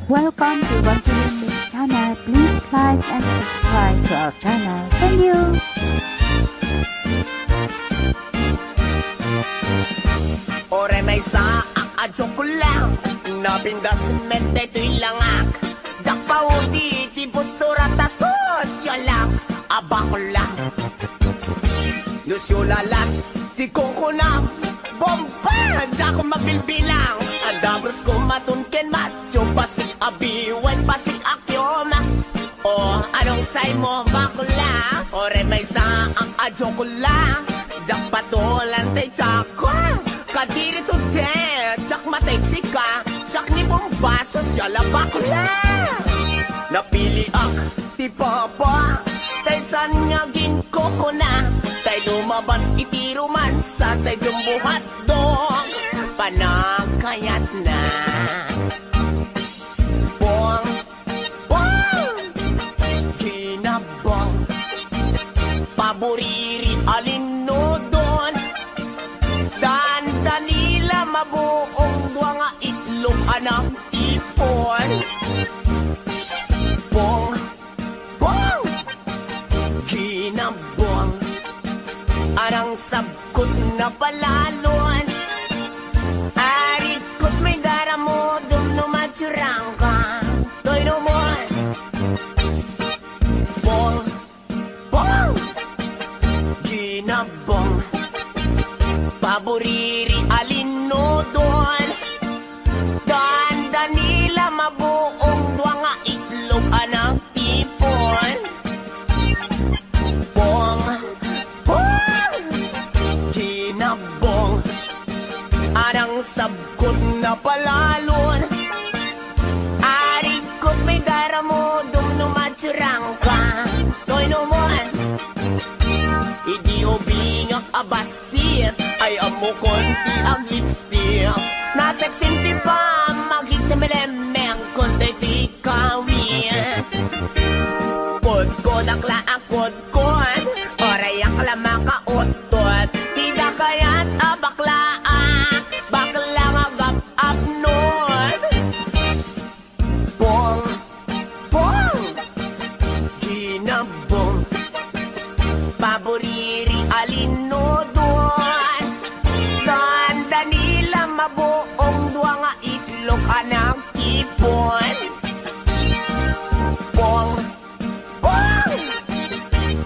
Welcome to Want to Win This channel. Please like and subscribe to our channel. Thank you! Ore may saak, adyo ko lang Napindas mente to'y langak Jak pa udi, ti postura ta sosyalak Aba ko lang Lusyo lalas, ti kukunam Bomba, da ko mabilbilang Adabros ko matunken macho Pasik abiwan, pasik akyomas O, anong say mo bakula Ore may saak, adyo ko lang Jak patulan tay chakwa Kadiri to de, jak matay sika Sak ni bombaso siya labakula Napili ak, ti papa Tay san nga ginkoko na Tay lumaban itiruman Sa tay jumbuhat dong Panakayat na Bong, bong Ginabong Paboriri alinodon Dandanila mabuong dwa nga itlog anang ipon Bong, bong Ginabong Arang sabkot na palalon Arikot may daramo Dumnumatsurang ka Toy numon Bong, bong Ginabong Paboriri alinodon Dandanila mabuong dwa nga itlog anang tipon Bong, bong Ginabong Anang sabkot na palalon Arikot may daramo Dumnumatsurang ka Toy numon Idi obingak abasit Ay amo konti ang lipstick Naseksin ti pa Magigtamilemeng Konti ti kawin Kod-kod akla ang kod-kod Oray akla makautot Tida kaya't abaklaan Bakla agap-ap nun Bong, bong Ginabong Paboriri alinodon Dandanila mabuong dwa nga itlog anang ipon Bong, bong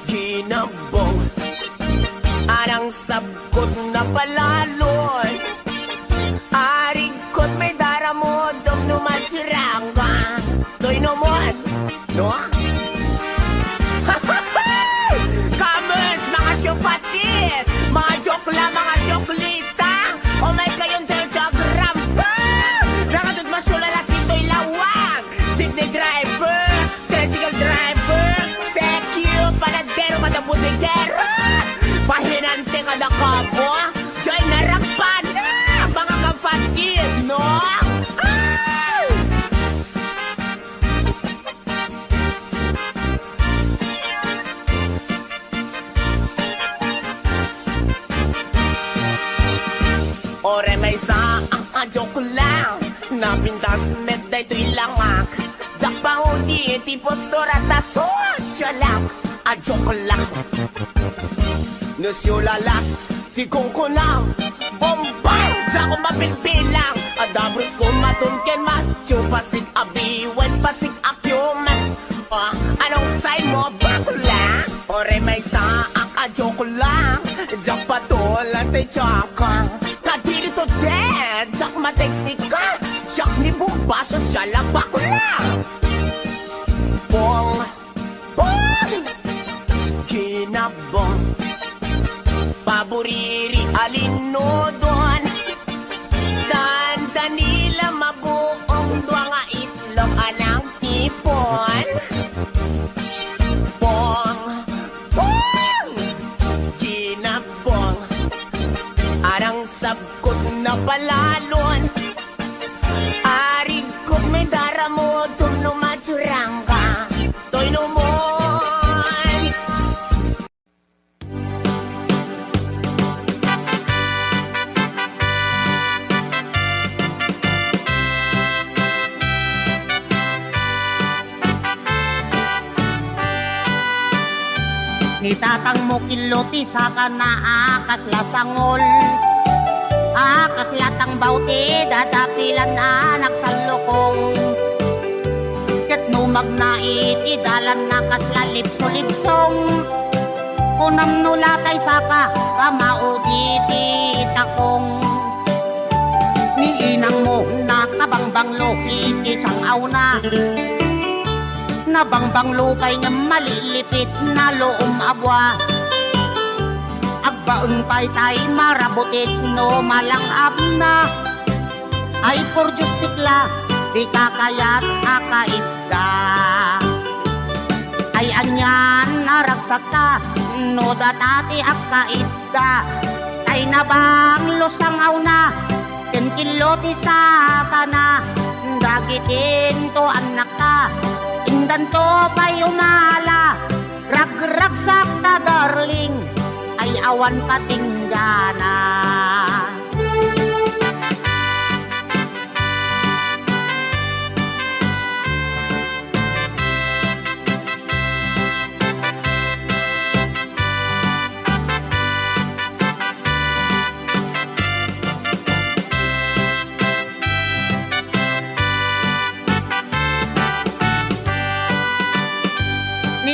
Ginabong Anang sabkot na palalon Arigkot may daramo Dumnumatsuranga Toy numon No? Kamers, mga syupatit Mga jokla, mga syoklita O may kayong telegram Nakatut masulala sito'y lawag Jeepney driver, tricycle driver Sekyo, panadero kada butigero Pahinante kada kabo Joy narapan Mga kapatid, no? Ore may saang adyo ko lang Napintas meday to'y langak Jak pa udi ti postura ta sosyalak Adyo ko lang Nusyo lalas ti kungkunam Bombang Jak ko mapilpilang Adabros ko matunken macho Pasig abiwan pasig akyomas Anong say mo bakula Ore may saang adyo ko lang Jak patulan tay chaka Kadiri to dead, jak mateksik ka Siyak ni bubaso siya labak lang Bong, bong Ginabong Paboriri alinodon Dandanila mabuong dwa nga itlog anang tipon Bong, bong Ginabong Arang sabkot na palalon Arigkot may daramo Dumnumatsurang ka Toy numon Itatang mo kiloti sa kanaakas lasangol. Akas latang bauti dadapilan anak sa lukong. Ket numag na iti dalan nakas lalipso-lipsong. Kunam nulatay saka kamaudi di takong. Ni inang mo nakabangbanglo iti sangaw na. Nabangbang lupay nga malilipit na loom abwa. Agbaon pa'y tay marabutit no malangab na. Ay por justikla di kakayat akaitda. Ay anyan naragsak ka no datati akaitda. Ay nabang losangaw na kenkiloti sa kana. Dagitin to anak ka indan to pa'y umala. Ragragsak ta darling ay awan patinggana.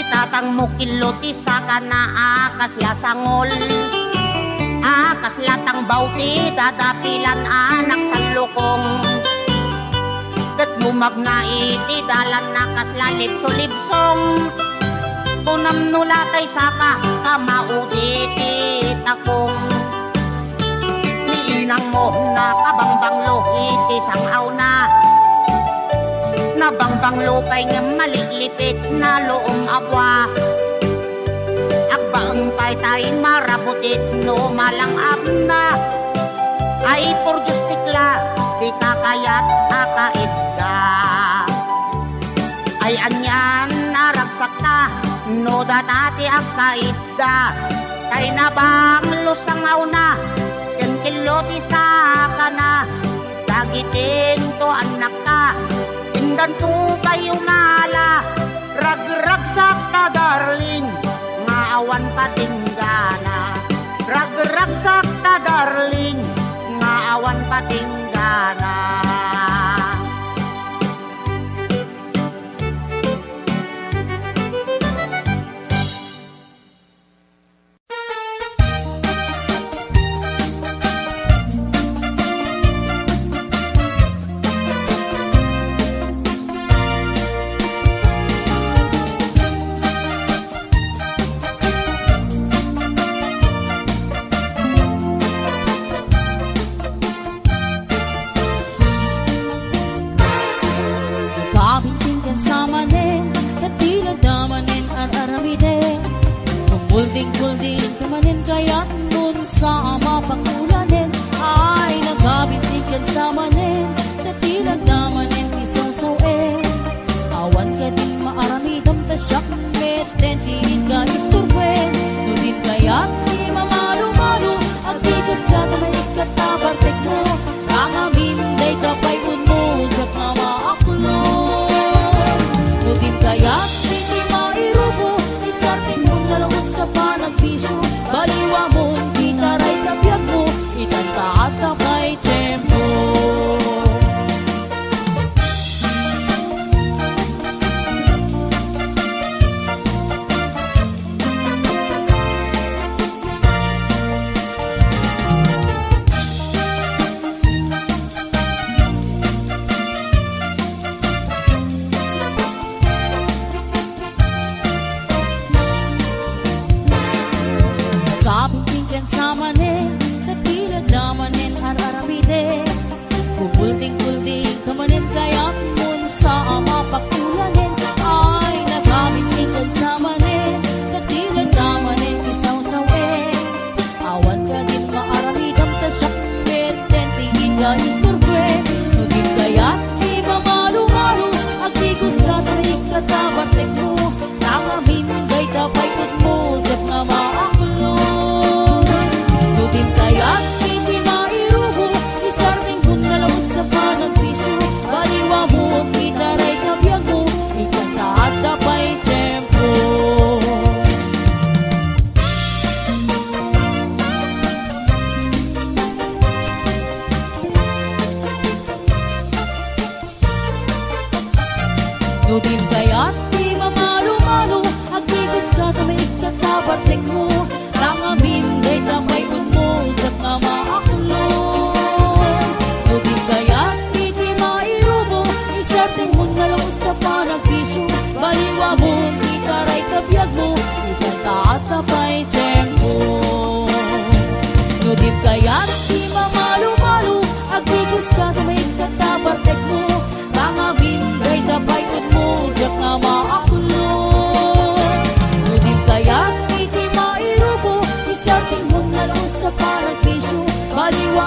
Tatang mo kiloti sa kanaakas lasangol. Akas latang bauti dadapilan anak sa lukong. Ket numag na iti dalan nakas lalipso-lipsong. Punam nulatay saka kamaudi ti takong. Ni inang mo nakabangbanglo iti sangaw na. Nabangbang lupay nga malilipit na loom abwa. Agbaon pa'y tay marabutit no malangab na. Ay por justikla di kakayat akaitda. Ay anyan naragsak ka no datati akaitda. Kay nabang lusangaw na kenkiloti sa kana. Dagitin to anak ka indan to pa'y umala. Ragragsak ta darling nga awan patinggana. Ragragsak ta darling nga awan patinggana. Kulding kamanin kaya't nun sa ama pangulanin. Ay nagabintigan sa manin na tinagdamanin isasawin. Awan ka din maaramidam ta siyak meten din ka isturben. Nudin kaya't di mamalo-malo ang tigas ka na may ikatabartek mo. Nangaminday ka pa'y unmo sa pamaaklo. Nudin kaya't di mairubo isarting mo dalawa sa panagbisyo. Baliwa mo, di taray kabiyag mo, itantaat na kay tiyempo. No din kaya't di mamalo-malo, agigos ka tamay ikatabatek mo, lang amin day tamay mo, jak nga maakulong. No din kaya't di mairubo, isarting mo na lang sa panagpisyo, baliwa mo, di taray kabiyag mo, ikataatapay tiyempo. No din kaya't di mamalo-malo, agigos ka tamay ikatabatek mo, lang amin day tamay mo, jak nga maakulong. No din kaya't di mairubo, isarting mo na lang sa panagpisyo, baliwa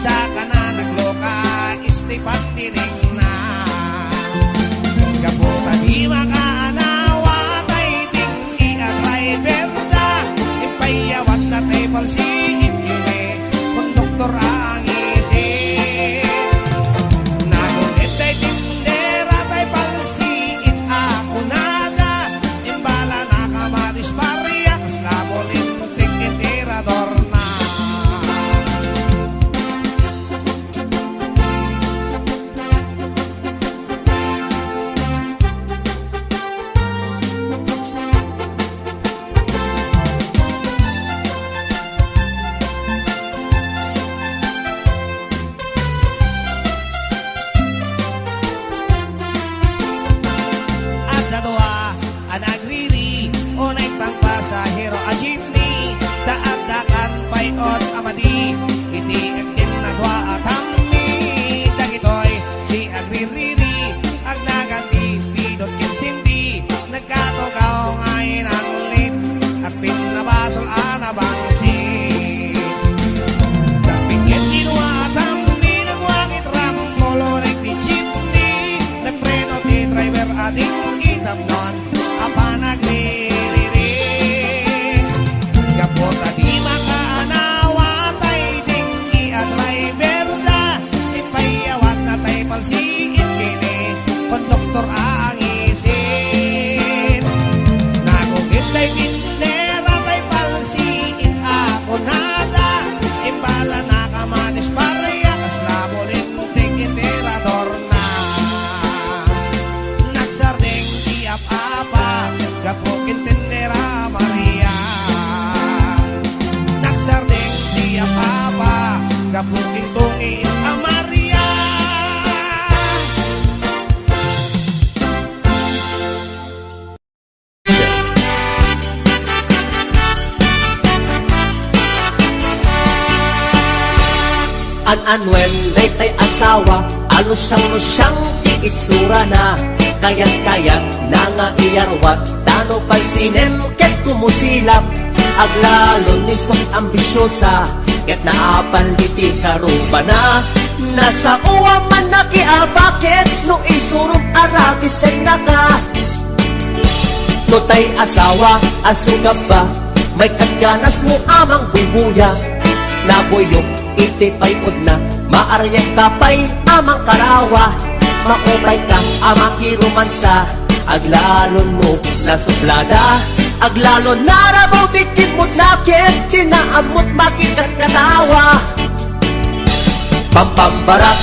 Sa kana nagloka istipat tiling na Kapunta di makaanawa tay tinggi at driver da Ipayawat na tay palsiin kini Konduktor ang isip Nagunit tay tindera tay palsiin ako nada Imbala na kamatis pariya Kaslabolin tikitirador na Anagriri o naipang pasahero a jeepney daadakan payot amadi iti agin na dwa atami dagitoy si agririri ag naganti bidot kinsindi nagkatugaw ngayon ang lit at pinabasol anabangsit kapingit kinwa atami nagwangit ramolo ti jeepney nagpreno ti driver ading itamnon apa nagriri kapota di makaanawa tay tinggi at driver da ipayawat na tay palsiin kini konduktor ang isin nagugit tay kindera tay palsiin ako nada imbala na kamatis pareya kaslabolin tikitirador na nagsarding apa gapukin tendera Maria nagsardeng di apa gapukin tungin a Maria An-anwen tay asawa alusyang tiitsura na kayat-kayat na nga iyarwat tano pansinem ket kumusilap aglalon ni sok ambisyosa ket naapan liti karuba na nasa uwa man nakiabakit no isurog arabisen na ka no tay asawa asugap ba may katganas mo amang bubuya nabuyok iti payod na maaryang kapay amang karawa maupay ka amang kirumansa aglalon mo na suplada aglalon narabaw tikimot nakit tinaamot makikat katawa pampambarak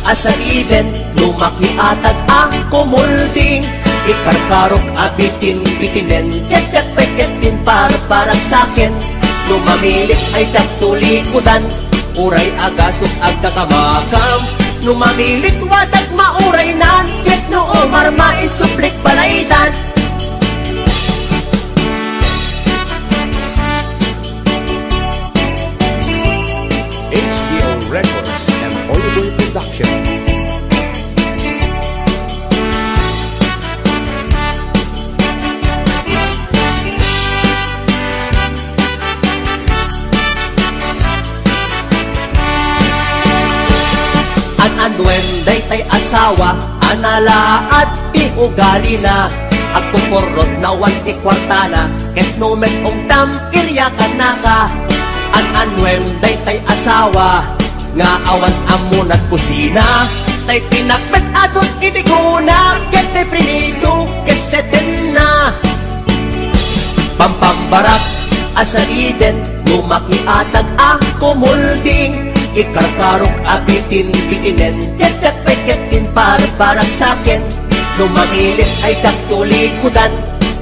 asa iden lumaki atag ang kumulding ikarkarok abitin bitinen ket peketin parang sakin lumamilik ay taktulikudan uray agasok agkakamakam numamilit wadag mauray nan ket no omar maisuplik balaydan HBO Records and Oliver Production. An-anwen day asawa analaad ti ugali na agpuporot na wan ti kwartana ket nomen ongtam iryakan naka an-anwen day asawa nga awan amunat kusina tay pinakpet adot iti kuna ket tay prinido ket seten na pampambarak asa iden lumaki atag ang kumulding ikarkarok abitin bitinen ket peketin parang sakin lumamilit ay taktulikudan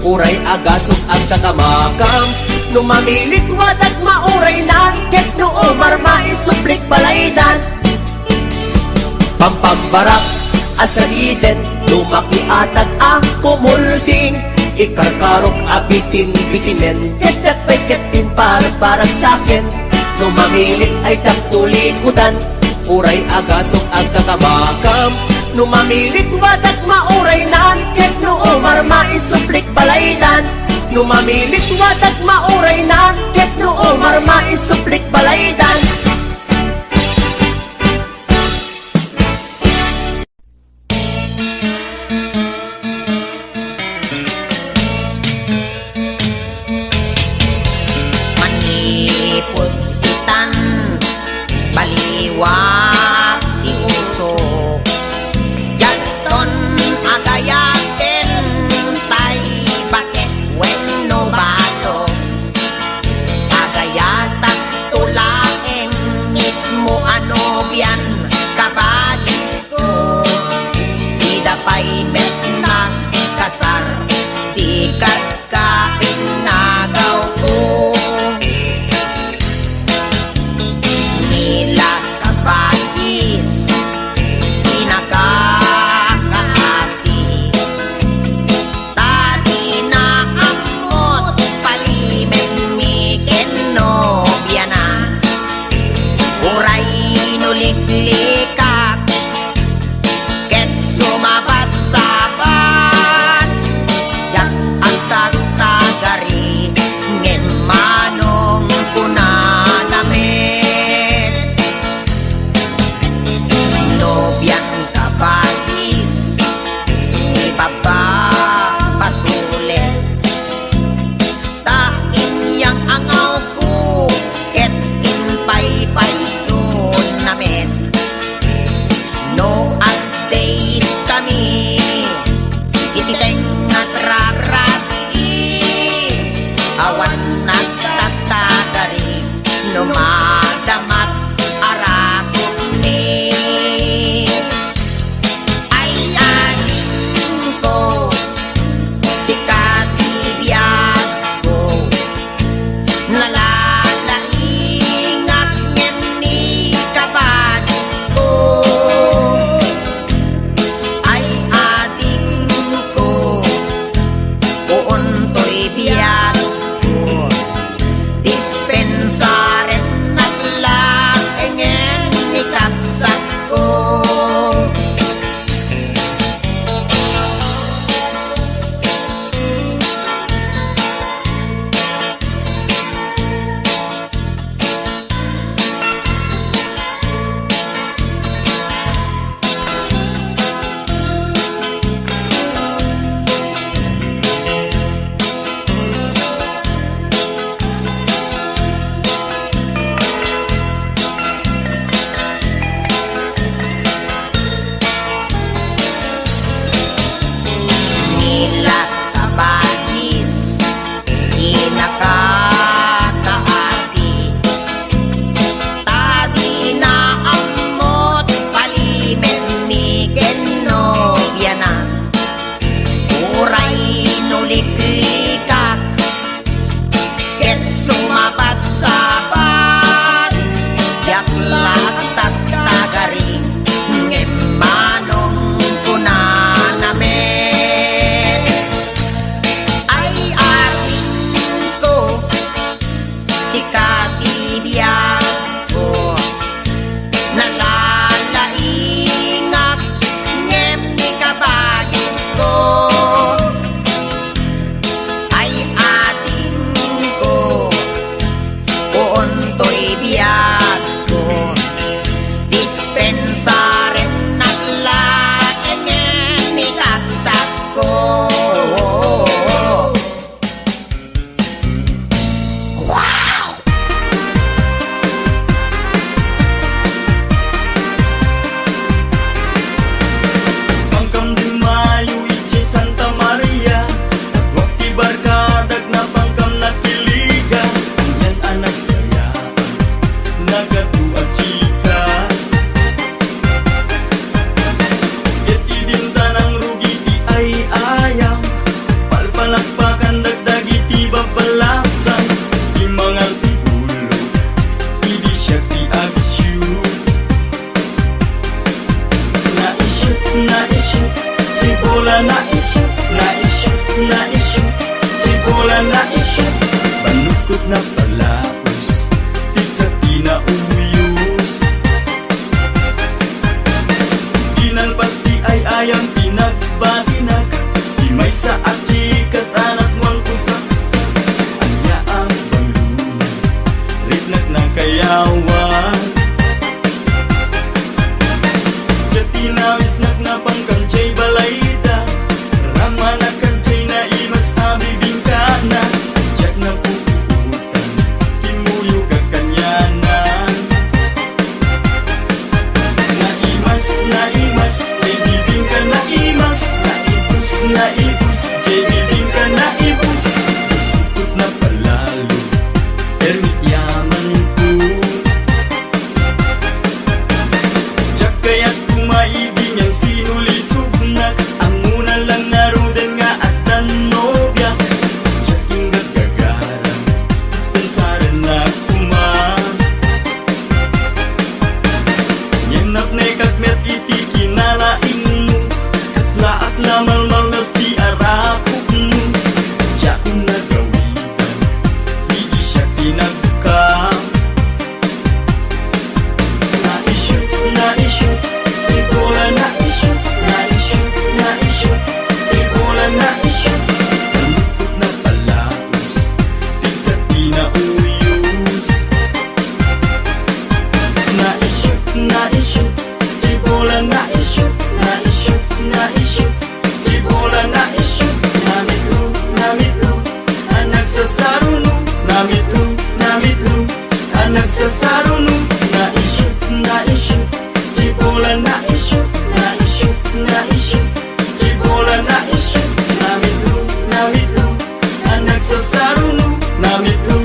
uray agasok ang kakamakam lumamilit wadag mauray nan ket no omar maisuplik balaydan pampambarak asa iden lumaki atag ang kumulding ikarkarok abitin bitinen ket peketin parang sakin numamilit ay taktulikudan uray agasok ang kakamakam numamilit wadag mauray nan ket no omar maisuplik balaydan numamilit wadag mauray nan ket no omar maisuplik balaydan nuliklikak ket sumabat-sabat yak ang tagtagari ngem manong kunanamit nobyan kabatis ni baba pasulit tain yang angaw ko ket inpay-pay sunamit no update kami ititeng at rabrabi awan nagtatagari no madamat arakot ni ay aling ko si katibiyat ko nalalaingat ngem ni kabadis ko ay ading ko uuntoy biyat ko dispensaren at lakengen ni kapsat ko nila kabadis inakataasi tadi na amot palimen ni genobiyana uray nuliklikak ket sumabat-sabat jaklak tatagari ngem manong kunanamit ay ating ko si katibiyat ko nalalaingat ngem ni kabagis ko ay ating ko uuntoy biyat ko dispensaren at lakengen ni kapsat ko Pangkam di Mayo, iti Santa Maria Wakti barkadag na pangkam nakiliga Yan anak saya nagatu at chikas Ket idin tanang rugi di ay ayam Palpalakpakan dagdag iti babalasan Di mga tigulo idi siya ti agsyu Na-ishoot, Cibola na-ishoot, Cibola na-ishoot Banukot na palaos, di sa tinauyos Dinang pasti ay ayang pinagbatinag Di may sa achikas anak mong kusaksak Anya ang banglunag, ritnak ng kayawan Tinawis na pangkamchay balayda Rama na kamchay na imas abibingkana Jack na puputan Kimuyo kakanyanan Naimas Jay bibing ka naimas Naibus Jay bibing ka naibus Sukot na palalo Permit yaman ko Jack kaya't kumaibing ang sinulisugnak Ang una lang naroon nga at nagsasarunu, na-shoot, Jibola na-shoot, Jibola na-shoot, namitlu, ang nagsasarunu, namitlu,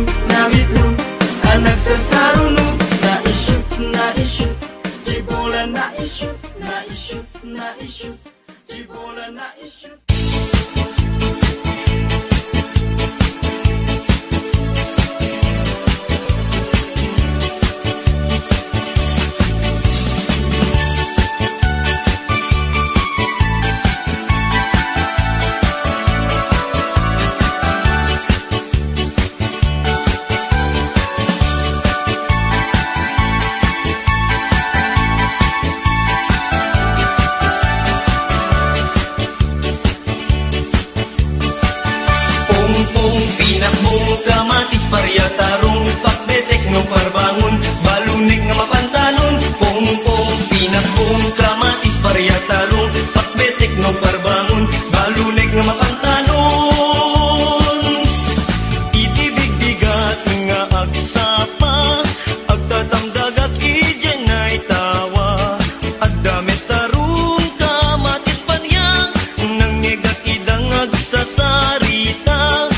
ang nagsasarunu, na-shoot, Jibola na-shoot, Jibola na-shoot. Pinakbong kamatis parya tarong pakbetek no parbangon balunik nga mapantanon pong pinakbong kamatis parya tarong pakbetek no parbangon balunik nga mapantanon itibig bigat nga agsapa agtatamdagak ijenay tawa agdamit tarong kamatis parya nang negak idang agsasarita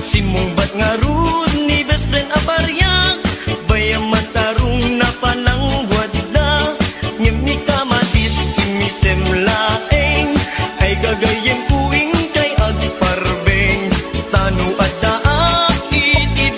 simong bat nga rud ni best friend abarya bayang matarong na panang wadda ngem ni kamatis imisem laeng ay gagayem kuing kay agparbeng tanu at daak iti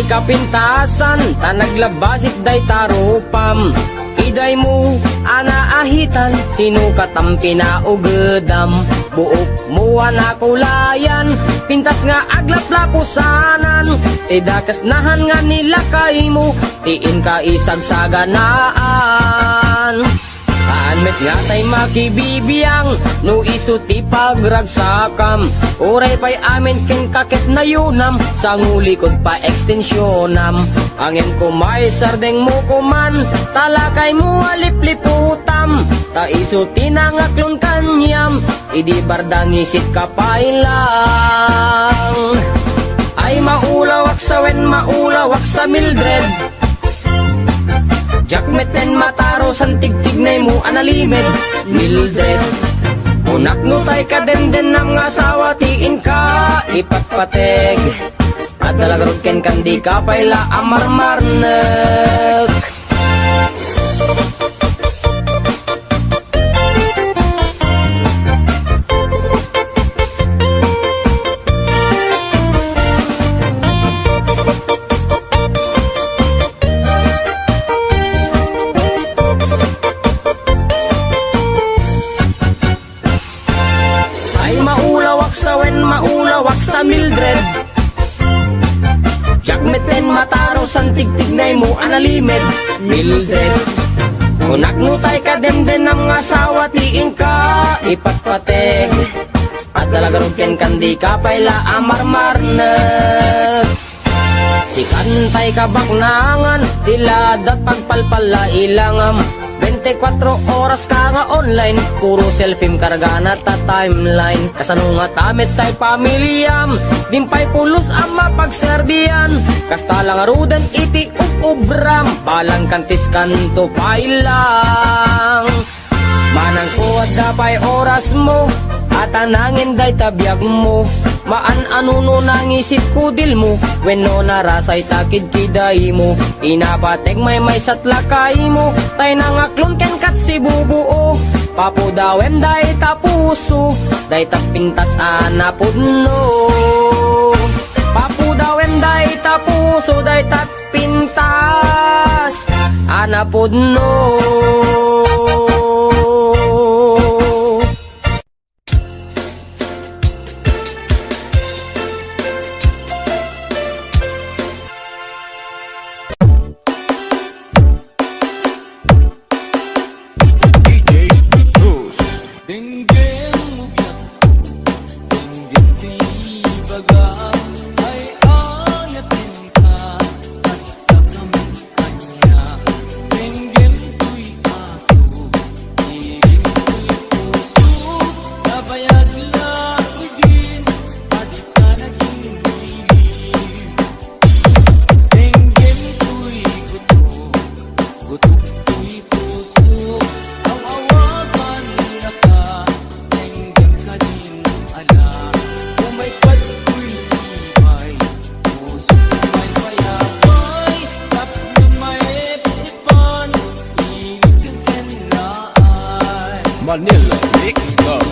day kapintasan, ta naglabasik day tarupam. Iday mo, anaahitan, sino katampi na ugedam. Buok mo anakulayan, pintas nga aglaplapusanan. Tidakas nahan nga nila kay mo, tiin ka isagsaganaan. Anmet nga tay makibibiyang, no isuti pagragsakam. Uray pa'y amin ken kakit na yunam, sa ngulikod pa ekstensyonam. Angin ko may sardeng mo kuman, talakay mo alipliputam. Ta isuti na nga klon kanyam, idi bardang isit kapailang. Ay maulawak sa wen, maulawak sa Mildred. Jakmeten mataro san tigtignay mo analimed Mildred. Unak no tay ka den nam nga asawa tiin ka ipatpateg. At dalagarod ken kandi ka payla amarmarnek. Maulawak sa Mildred. Jakmeten mataro san tigtignay mo analimed Mildred. Unak nutay ka demden ng asawa tiin ka ipatpateg. At dalagarod ken kandi ka payla amarmarnek. Si kantay ka baknangan, tiladat pagpalpala ilangam. 24 oras ka nga online, puro selfie kargana ta timeline. Kasano nga tamit tay pamilyam, dimpay pulos ang mapagserbiyan. Kasta lang aruden iti ubram, balang kantis kanto pailang. Manang kuwad dapay oras mo, at anangin day tabiyag mo. Maan anuno nangisit kudil mo, wenno narasay takid kiday mo. Inapateg may satlakay mo, tay nangaklon ken kat si bubuo. Papudawem day tapuso, day tapintas anapudno. Papudawem day tapuso, day tapintas anapudno. Manila Mix Club.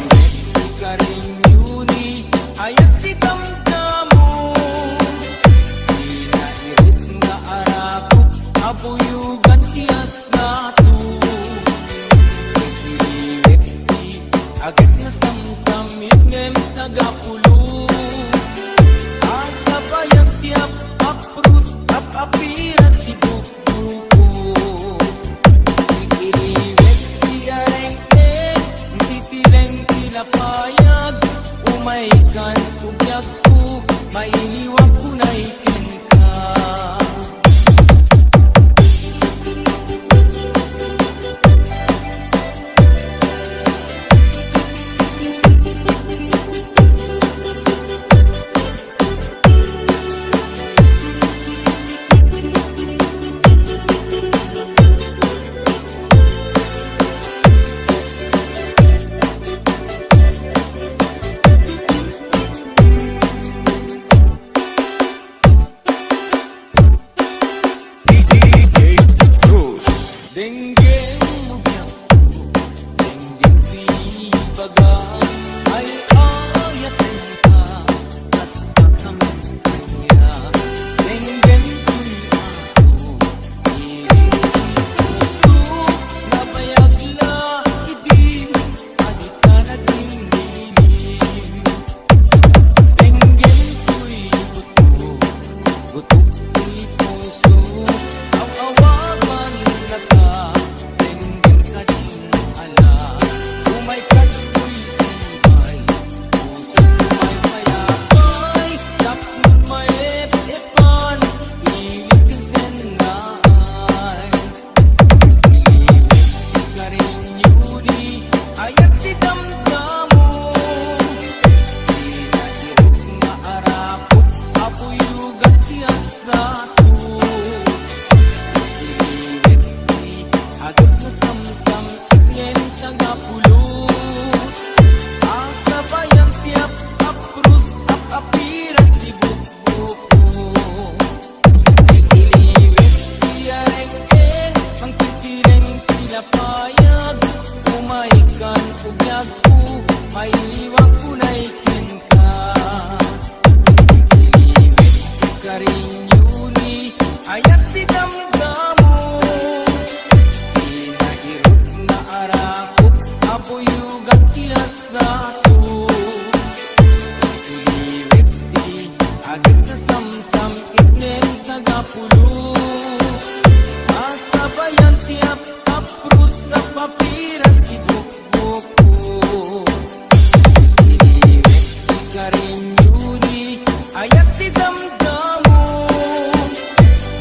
karinyo di ayat ti damdamo.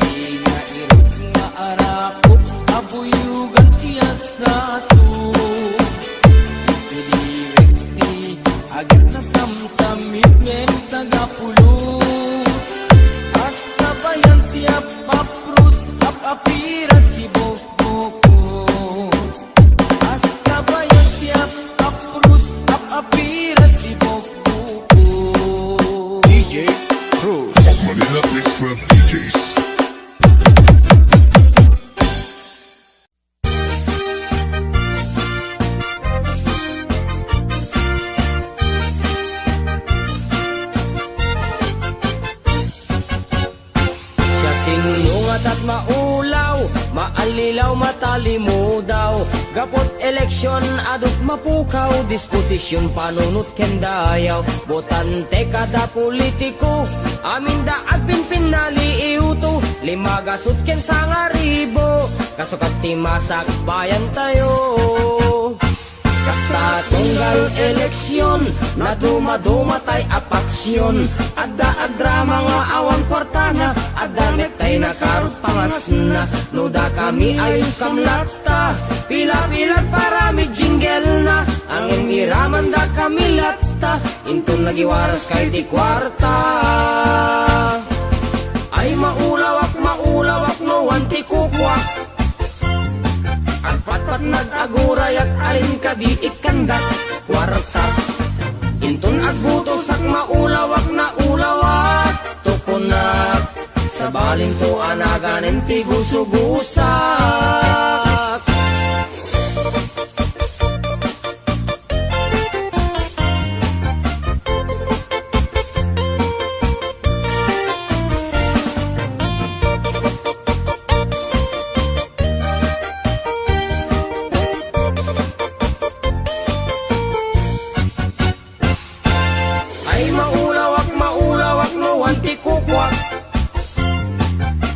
Di nga irot nga arakot, abuyugan ti asaso. Idirek ti agad na samsamit ngem tagapulo. Asa bayan ti apaprus, apiras ti bokboko. Asa bayan ti apaprus, apiras ti bokboko. DJ Cruz. Manila Express DJs. Siya sinungat at maulaw, maalilaw matalimo daw. Gapot eleksyon adot mapukaw, disposisyon panunot kendayaw. Botante kada politiko, amin daag pinpinali iuto. Limagasot ken sangaribo, kasukat ti masak bayan tayo. Kasta tunggal eleksyon, na dumadumatay apaksyon. Adda drama nga awan kwartana, adda metay nakarot pangas na. Nuda kami ayos kamlata, pila-pila para may jingle na. Ang imiraman da kami lata, intong nagiwaras kay di kwarta. Ay maulawak no anti kukwak. At patpat nag-agurayak alin ka di ikandak kwarta. Inton agbutos ak maulawak na ulawak tukunak. Sa baling to anaganen ti gusugusak.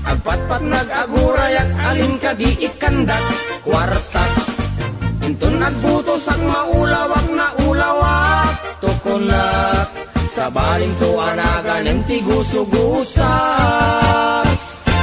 Agpatpat nag-agurayak alin ka di ikandak kwarta. Inton nagbutos ang maulawak na ulawak tukunak. Sa baling to anaganen ti gusugusak.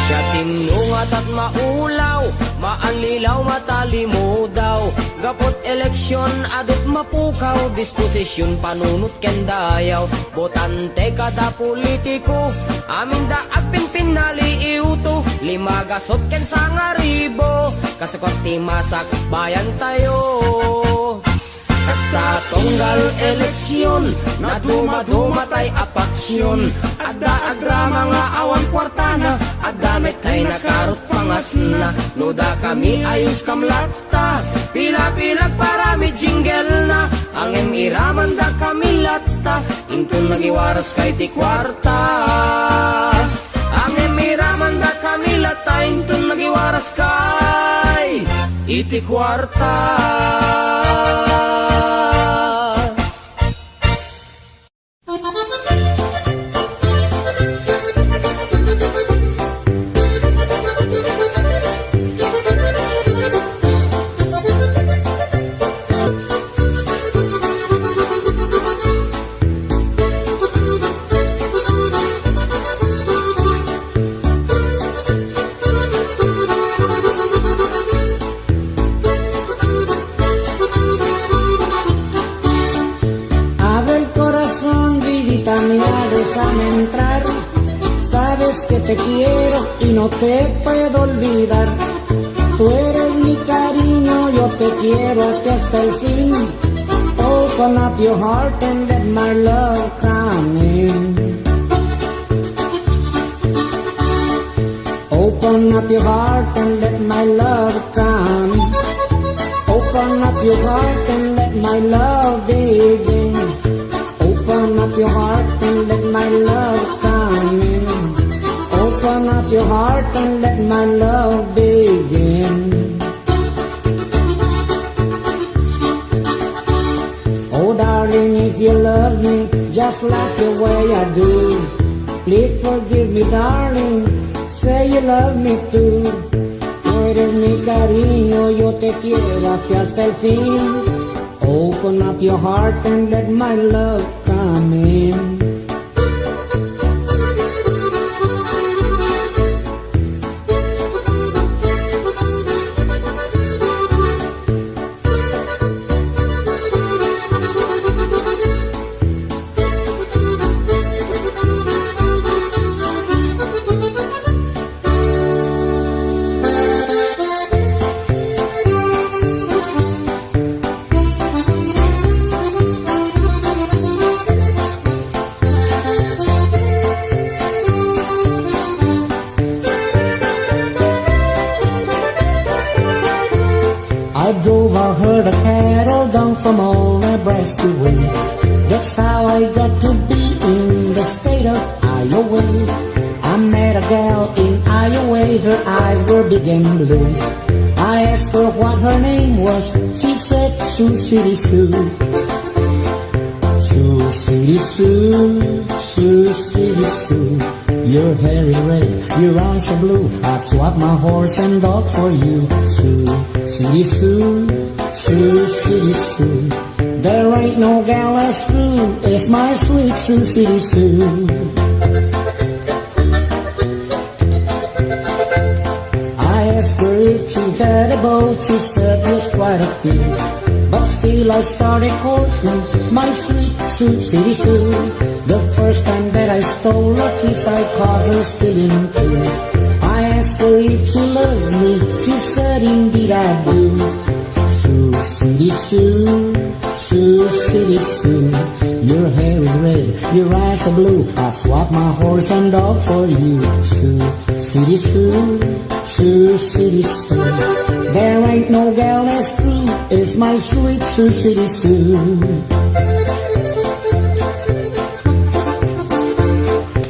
Siya sinungat at maulaw, maanlilaw matalimo daw. Gapot eleksyon adot mapukaw, disposisyon panunot kendayaw. Botante kada politiko, amin daag pinpinali iuto. Limagasot ken sangaribo, kasukot ti masak bayan tayo. Kasta tunggal eleksyon, na dumadumatay apaksyon. Adda agrama nga awan kwartana, adda metay nakarot pangas na. Nuda kami ayos kamlata, pila-pilag para may jingle na. Ang emiraman da kami lata, intong nagiwaras kay ti kwarta. Ang emiraman da kami lata, intong nagiwaras kay iti kwarta. Entrar, sabes que te quiero y no te puedo olvidar. Tú eres mi cariño, yo te quiero hasta el fin. Open up your heart and let my love come in. Open up your heart and let my love come. Open up your heart and let my love begin. Open up your heart and let my love come in. Open up your heart and let my love begin. Oh darling, if you love me just like the way I do, please forgive me darling, say you love me too. Tú eres mi cariño, yo te quiero hasta el fin. Open up your heart and let my love come in. I drove a herd of cattle down from old Nebraska way. That's how I got to be in the state of Iowa. I met a gal in Iowa, her eyes were big and blue. I asked her what her name was, she said Sioux City Sue. Sioux City Sue, Sioux City Sue. Your hair is red, your eyes are blue. I'd swap my horse and dog for you. Sioux City Sue, Sioux City Sue. There ain't no gal as true as my sweet Sioux City Sue. I asked her if she had a boat, she said yes, quite a few. But still I started courting my sweet Sioux City Sue. The first time that I stole a kiss, I caught her stealing too. I asked her if she loved me, she said indeed I do. Sioux City Sue, Sioux City Sue. Your hair is red, your eyes are blue. I'd swap my horse and dog for you. Sioux City Sue, Sioux City Sue. There ain't no gal as true as my sweet Sioux City Sue.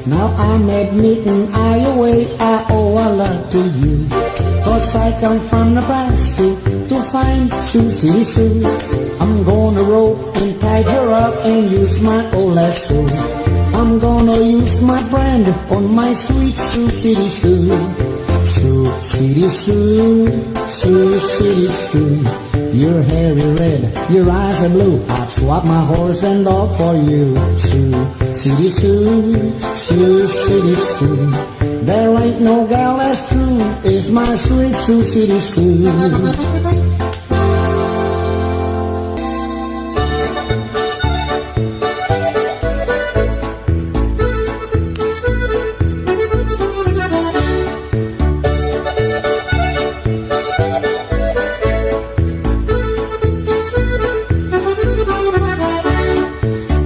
Now I'm admitting Iowa, I owe a lot to you. 'Cause I come from Nebraska to find Sioux City Sue. I'm gonna rope and tie her up and use my old lasso. I'm gonna use my brand on my sweet Sioux City Sue. Sioux City Sue, Sioux City Sue. Your hair is red, your eyes are blue. I'd swap my horse and dog for you. Sioux City Sue, Sioux City Sue. There ain't no gal as true as my sweet Sioux City Sue.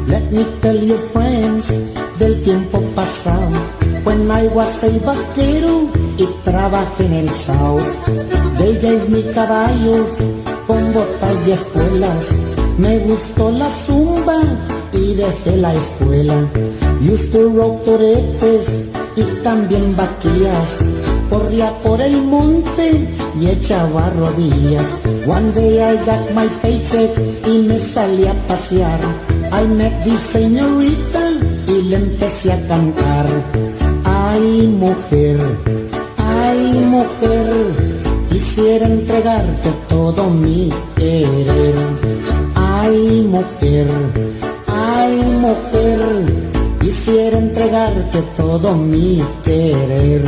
Let me tell you, friends, del tiempo pasado. When I was a vaquero y trabajé en el South, they gave me caballos con botas de espuelas. Me gustó la zumba y dejé la escuela. Used to rope toretes y también vaquillas. Corría por el monte y echaba rodillas. One day I got my paycheck y me salí a pasear. I met this señorita y le empecé a cantar. Ay mujer, quisiera entregarte todo mi querer. Ay mujer, quisiera entregarte todo mi querer.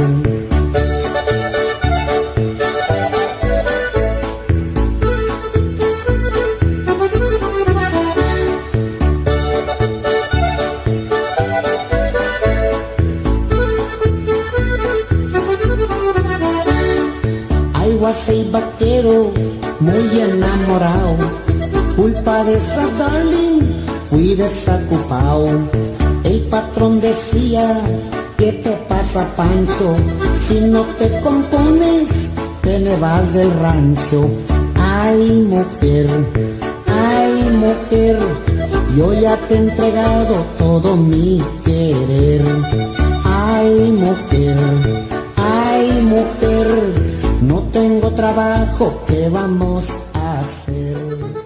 Was a vaquero muy enamorado. Culpa de esa darling fui desocupado. El patrón decía, ¿qué te pasa, Pancho? Si no te compones, te me vas del rancho. Ay mujer, yo ya te he entregado todo mi querer. Ay mujer, no tengo trabajo, ¿qué vamos a hacer?